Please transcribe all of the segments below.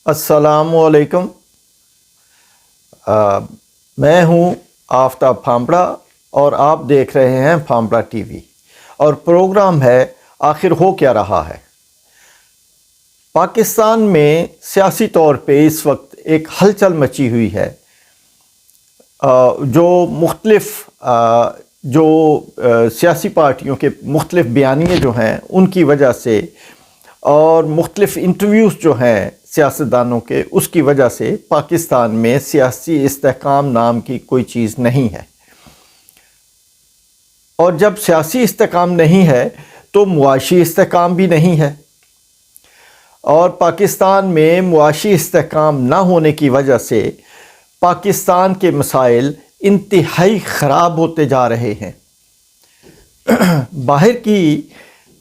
السلام علیکم۔ میں ہوں آفتاب پھامپڑا اور آپ دیکھ رہے ہیں پھامپڑا ٹی وی، اور پروگرام ہے آخر ہو کیا رہا ہے۔ پاکستان میں سیاسی طور پہ اس وقت ایک ہلچل مچی ہوئی ہے، جو مختلف سیاسی پارٹیوں کے مختلف بیانیے جو ہیں ان کی وجہ سے، اور مختلف انٹرویوز جو ہیں سیاستدانوں کے، اس کی وجہ سے پاکستان میں سیاسی استحکام نام کی کوئی چیز نہیں ہے۔ اور جب سیاسی استحکام نہیں ہے تو معاشی استحکام بھی نہیں ہے، اور پاکستان میں معاشی استحکام نہ ہونے کی وجہ سے پاکستان کے مسائل انتہائی خراب ہوتے جا رہے ہیں۔ باہر کی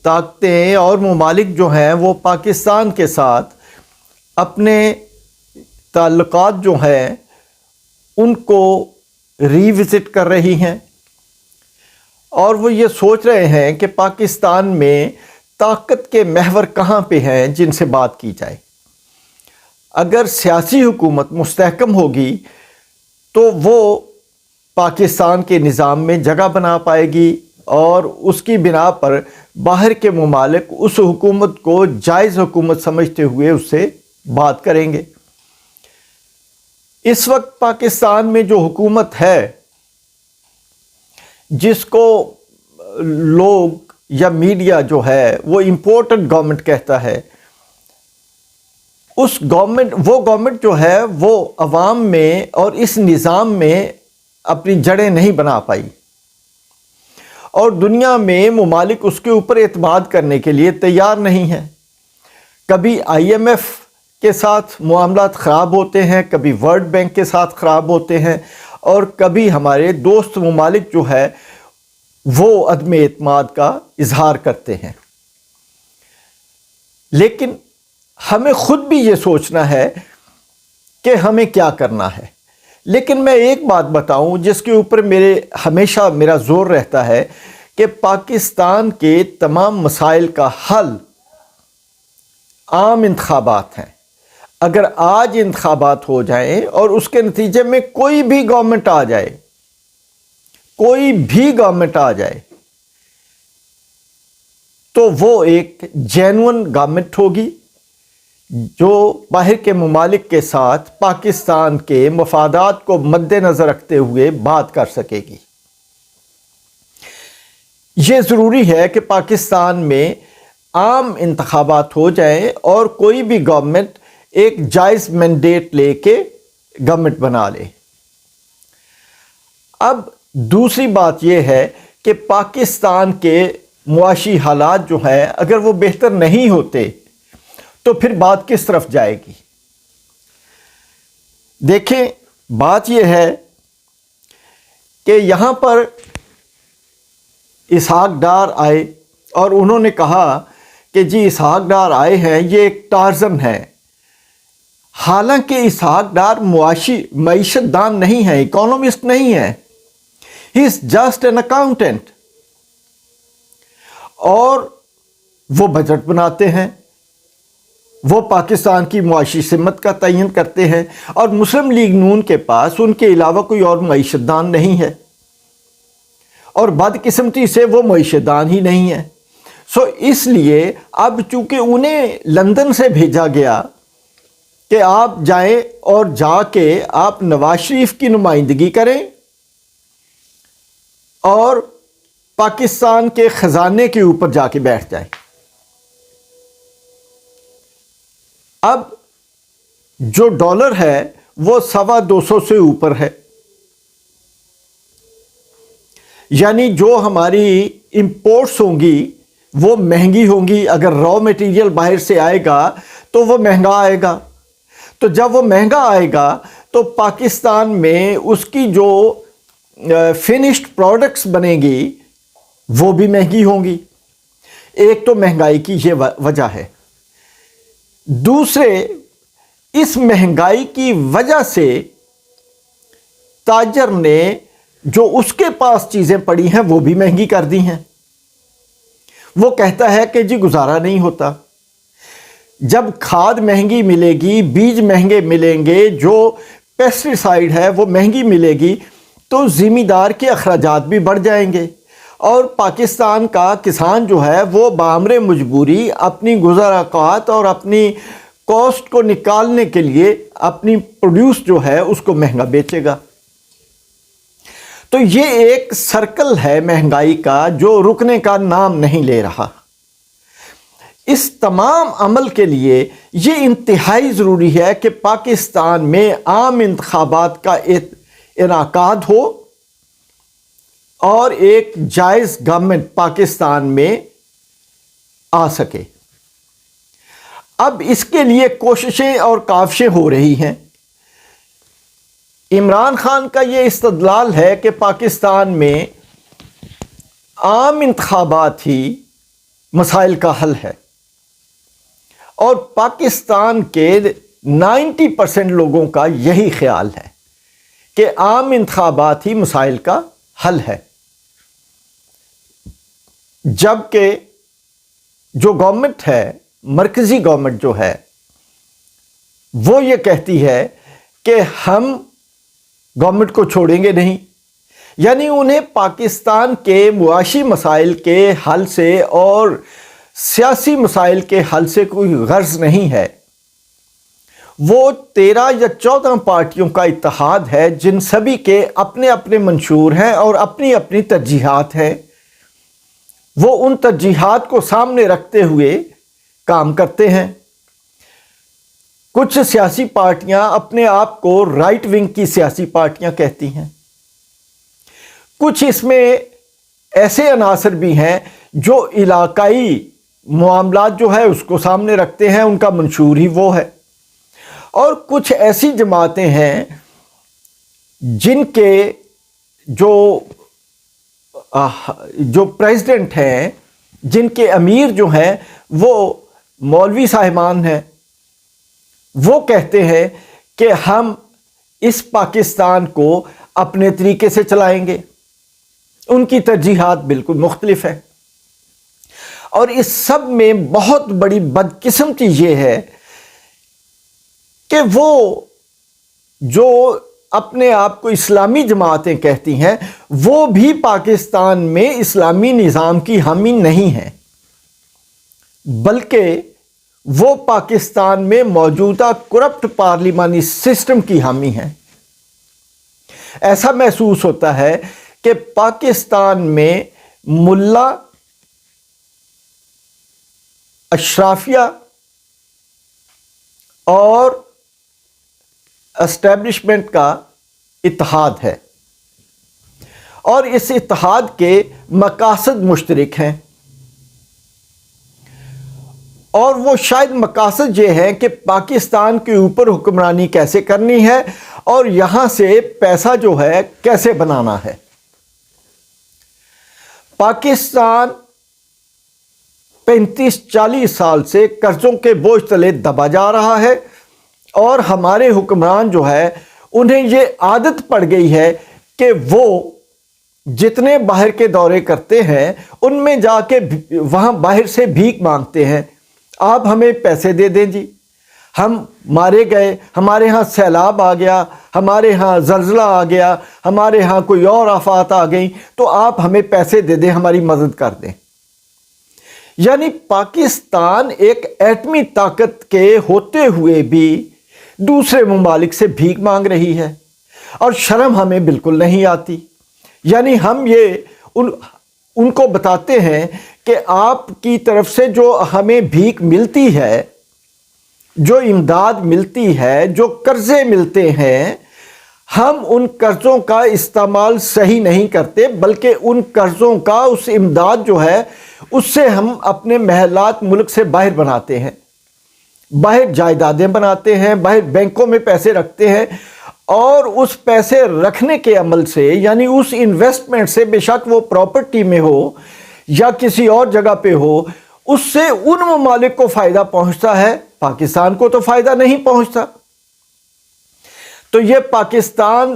طاقتیں اور ممالک جو ہیں وہ پاکستان کے ساتھ اپنے تعلقات جو ہیں ان کو ری وزٹ کر رہی ہیں، اور وہ یہ سوچ رہے ہیں کہ پاکستان میں طاقت کے محور کہاں پہ ہیں جن سے بات کی جائے۔ اگر سیاسی حکومت مستحکم ہوگی تو وہ پاکستان کے نظام میں جگہ بنا پائے گی، اور اس کی بنا پر باہر کے ممالک اس حکومت کو جائز حکومت سمجھتے ہوئے اس سے بات کریں گے۔ اس وقت پاکستان میں جو حکومت ہے، جس کو لوگ یا میڈیا جو ہے وہ امپورٹنٹ گورنمنٹ کہتا ہے، وہ گورنمنٹ جو ہے وہ عوام میں اور اس نظام میں اپنی جڑیں نہیں بنا پائی، اور دنیا میں ممالک اس کے اوپر اعتماد کرنے کے لیے تیار نہیں ہیں۔ کبھی IMF کے ساتھ معاملات خراب ہوتے ہیں، کبھی ورلڈ بینک کے ساتھ خراب ہوتے ہیں، اور کبھی ہمارے دوست ممالک جو ہے وہ عدم اعتماد کا اظہار کرتے ہیں۔ لیکن ہمیں خود بھی یہ سوچنا ہے کہ ہمیں کیا کرنا ہے۔ لیکن میں ایک بات بتاؤں جس کے اوپر ہمیشہ میرا زور رہتا ہے، کہ پاکستان کے تمام مسائل کا حل عام انتخابات ہیں۔ اگر آج انتخابات ہو جائیں اور اس کے نتیجے میں کوئی بھی گورنمنٹ آ جائے، تو وہ ایک جینون گورنمنٹ ہوگی جو باہر کے ممالک کے ساتھ پاکستان کے مفادات کو مد نظر رکھتے ہوئے بات کر سکے گی۔ یہ ضروری ہے کہ پاکستان میں عام انتخابات ہو جائیں اور کوئی بھی گورنمنٹ ایک جائز مینڈیٹ لے کے گورنمنٹ بنا لے۔ اب دوسری بات یہ ہے کہ پاکستان کے معاشی حالات جو ہیں اگر وہ بہتر نہیں ہوتے تو پھر بات کس طرف جائے گی؟ دیکھیں، بات یہ ہے کہ یہاں پر اسحاق ڈار آئے اور انہوں نے کہا کہ جی اسحاق ڈار آئے ہیں، یہ ایک ٹارزن ہے۔ حالانکہ اسحاق ڈار معیشت دان نہیں ہے، اکانومسٹ نہیں ہے، ہی از جسٹ این اکاؤنٹنٹ، اور وہ بجٹ بناتے ہیں، وہ پاکستان کی معاشی سمت کا تعین کرتے ہیں، اور مسلم لیگ نون کے پاس ان کے علاوہ کوئی اور معیشت دان نہیں ہے، اور بدقسمتی سے وہ معیشت دان ہی نہیں ہے۔ اس لیے اب چونکہ انہیں لندن سے بھیجا گیا کہ آپ جائیں اور جا کے آپ نواز شریف کی نمائندگی کریں اور پاکستان کے خزانے کے اوپر جا کے بیٹھ جائیں۔ اب جو ڈالر ہے وہ 250 سے اوپر ہے، یعنی جو ہماری امپورٹس ہوں گی وہ مہنگی ہوں گی۔ اگر را میٹیریل باہر سے آئے گا تو وہ مہنگا آئے گا، تو جب وہ مہنگا آئے گا تو پاکستان میں اس کی جو فنشڈ پروڈکٹس بنے گی وہ بھی مہنگی ہوں گی۔ ایک تو مہنگائی کی یہ وجہ ہے، دوسرے اس مہنگائی کی وجہ سے تاجر نے جو اس کے پاس چیزیں پڑی ہیں وہ بھی مہنگی کر دی ہیں۔ وہ کہتا ہے کہ جی گزارا نہیں ہوتا۔ جب کھاد مہنگی ملے گی، بیج مہنگے ملیں گے، جو پیسٹیسائیڈ ہے وہ مہنگی ملے گی، تو زمیندار کے اخراجات بھی بڑھ جائیں گے، اور پاکستان کا کسان جو ہے وہ بامر مجبوری اپنی گزراقات اور اپنی کاسٹ کو نکالنے کے لیے اپنی پروڈیوس جو ہے اس کو مہنگا بیچے گا۔ تو یہ ایک سرکل ہے مہنگائی کا جو رکنے کا نام نہیں لے رہا۔ اس تمام عمل کے لیے یہ انتہائی ضروری ہے کہ پاکستان میں عام انتخابات کا انعقاد ہو اور ایک جائز گورنمنٹ پاکستان میں آ سکے۔ اب اس کے لیے کوششیں اور کاوشیں ہو رہی ہیں۔ عمران خان کا یہ استدلال ہے کہ پاکستان میں عام انتخابات ہی مسائل کا حل ہے، اور پاکستان کے 90% لوگوں کا یہی خیال ہے کہ عام انتخابات ہی مسائل کا حل ہے، جبکہ جو گورنمنٹ ہے، مرکزی گورنمنٹ جو ہے، وہ یہ کہتی ہے کہ ہم گورنمنٹ کو چھوڑیں گے نہیں، یعنی انہیں پاکستان کے معاشی مسائل کے حل سے اور سیاسی مسائل کے حل سے کوئی غرض نہیں ہے۔ وہ 13 یا 14 پارٹیوں کا اتحاد ہے جن سبھی کے اپنے اپنے منشور ہیں اور اپنی اپنی ترجیحات ہیں۔ وہ ان ترجیحات کو سامنے رکھتے ہوئے کام کرتے ہیں۔ کچھ سیاسی پارٹیاں اپنے آپ کو رائٹ ونگ کی سیاسی پارٹیاں کہتی ہیں۔ کچھ اس میں ایسے عناصر بھی ہیں جو علاقائی معاملات جو ہے اس کو سامنے رکھتے ہیں، ان کا منشور ہی وہ ہے، اور کچھ ایسی جماعتیں ہیں جن کے جو پریزیڈنٹ ہیں، جن کے امیر جو ہیں وہ مولوی صاحبان ہیں۔ وہ کہتے ہیں کہ ہم اس پاکستان کو اپنے طریقے سے چلائیں گے۔ ان کی ترجیحات بالکل مختلف ہیں، اور اس سب میں بہت بڑی بدقسمتی یہ ہے کہ وہ جو اپنے آپ کو اسلامی جماعتیں کہتی ہیں، وہ بھی پاکستان میں اسلامی نظام کی حامی نہیں ہیں، بلکہ وہ پاکستان میں موجودہ کرپٹ پارلیمانی سسٹم کی حامی ہیں۔ ایسا محسوس ہوتا ہے کہ پاکستان میں ملا، اشرافیہ اور اسٹیبلشمنٹ کا اتحاد ہے، اور اس اتحاد کے مقاصد مشترک ہیں، اور وہ شاید مقاصد یہ ہے کہ پاکستان کے اوپر حکمرانی کیسے کرنی ہے اور یہاں سے پیسہ جو ہے کیسے بنانا ہے۔ پاکستان 35-40 سال سے قرضوں کے بوجھ تلے دبا جا رہا ہے، اور ہمارے حکمران جو ہے انہیں یہ عادت پڑ گئی ہے کہ وہ جتنے باہر کے دورے کرتے ہیں ان میں جا کے وہاں باہر سے بھیک مانگتے ہیں، آپ ہمیں پیسے دے دیں جی، ہم مارے گئے، ہمارے ہاں سیلاب آ گیا، ہمارے ہاں زلزلہ آ گیا، ہمارے ہاں کوئی اور آفات آ گئی، تو آپ ہمیں پیسے دے دیں، ہماری مدد کر دیں۔ یعنی پاکستان ایک ایٹمی طاقت کے ہوتے ہوئے بھی دوسرے ممالک سے بھیک مانگ رہی ہے، اور شرم ہمیں بالکل نہیں آتی۔ یعنی ہم یہ ان کو بتاتے ہیں کہ آپ کی طرف سے جو ہمیں بھیک ملتی ہے، جو امداد ملتی ہے، جو قرضے ملتے ہیں، ہم ان قرضوں کا استعمال صحیح نہیں کرتے، بلکہ ان قرضوں کا، اس امداد جو ہے اس سے ہم اپنے محلات ملک سے باہر بناتے ہیں، باہر جائیدادیں بناتے ہیں، باہر بینکوں میں پیسے رکھتے ہیں، اور اس پیسے رکھنے کے عمل سے، یعنی اس انویسٹمنٹ سے، بے شک وہ پراپرٹی میں ہو یا کسی اور جگہ پہ ہو، اس سے ان ممالک کو فائدہ پہنچتا ہے، پاکستان کو تو فائدہ نہیں پہنچتا۔ تو یہ پاکستان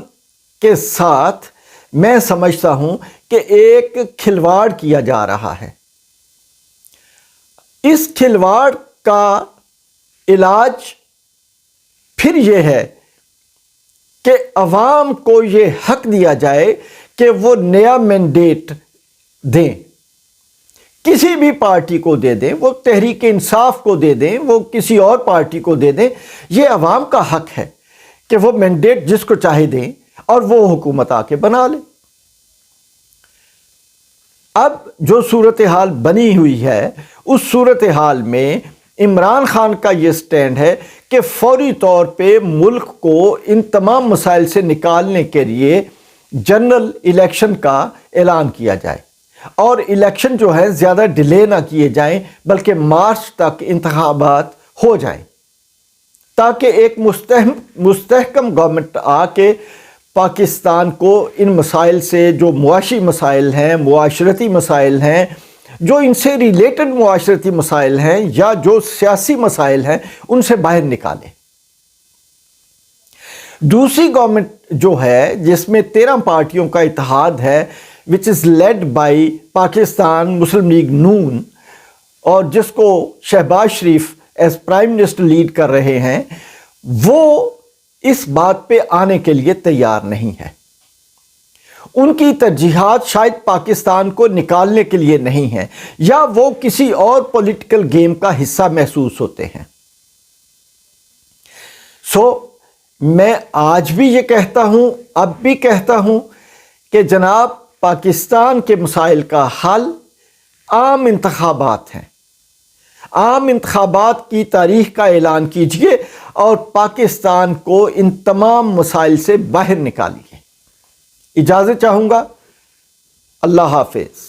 کے ساتھ میں سمجھتا ہوں کہ ایک کھلواڑ کیا جا رہا ہے۔ اس کھلواڑ کا علاج پھر یہ ہے کہ عوام کو یہ حق دیا جائے کہ وہ نیا مینڈیٹ دیں، کسی بھی پارٹی کو دے دیں، وہ تحریک انصاف کو دے دیں، وہ کسی اور پارٹی کو دے دیں، یہ عوام کا حق ہے کہ وہ مینڈیٹ جس کو چاہے دیں اور وہ حکومت آ کے بنا لے۔ اب جو صورتحال بنی ہوئی ہے اس صورتحال میں عمران خان کا یہ سٹینڈ ہے کہ فوری طور پہ ملک کو ان تمام مسائل سے نکالنے کے لیے جنرل الیکشن کا اعلان کیا جائے، اور الیکشن جو ہے زیادہ ڈیلے نہ کیے جائیں بلکہ مارچ تک انتخابات ہو جائیں، تاکہ ایک مستحکم گورنمنٹ آ کے پاکستان کو ان مسائل سے، جو معاشی مسائل ہیں، معاشرتی مسائل ہیں، جو ان سے ریلیٹڈ معاشرتی مسائل ہیں یا جو سیاسی مسائل ہیں، ان سے باہر نکالے۔ دوسری گورنمنٹ جو ہے جس میں 13 پارٹیوں کا اتحاد ہے، which is led by Pakistan Muslim League Noon, اور جس کو Shehbaz Sharif as prime minister lead کر رہے ہیں، وہ اس بات پہ آنے کے لیے تیار نہیں ہے۔ ان کی ترجیحات شاید پاکستان کو نکالنے کے لیے نہیں ہیں، یا وہ کسی اور پولیٹیکل گیم کا حصہ محسوس ہوتے ہیں۔ میں آج بھی یہ کہتا ہوں، اب بھی کہتا ہوں کہ جناب پاکستان کے مسائل کا حل عام انتخابات ہیں۔ عام انتخابات کی تاریخ کا اعلان کیجئے اور پاکستان کو ان تمام مسائل سے باہر نکالیے۔ اجازت چاہوں گا۔ اللہ حافظ۔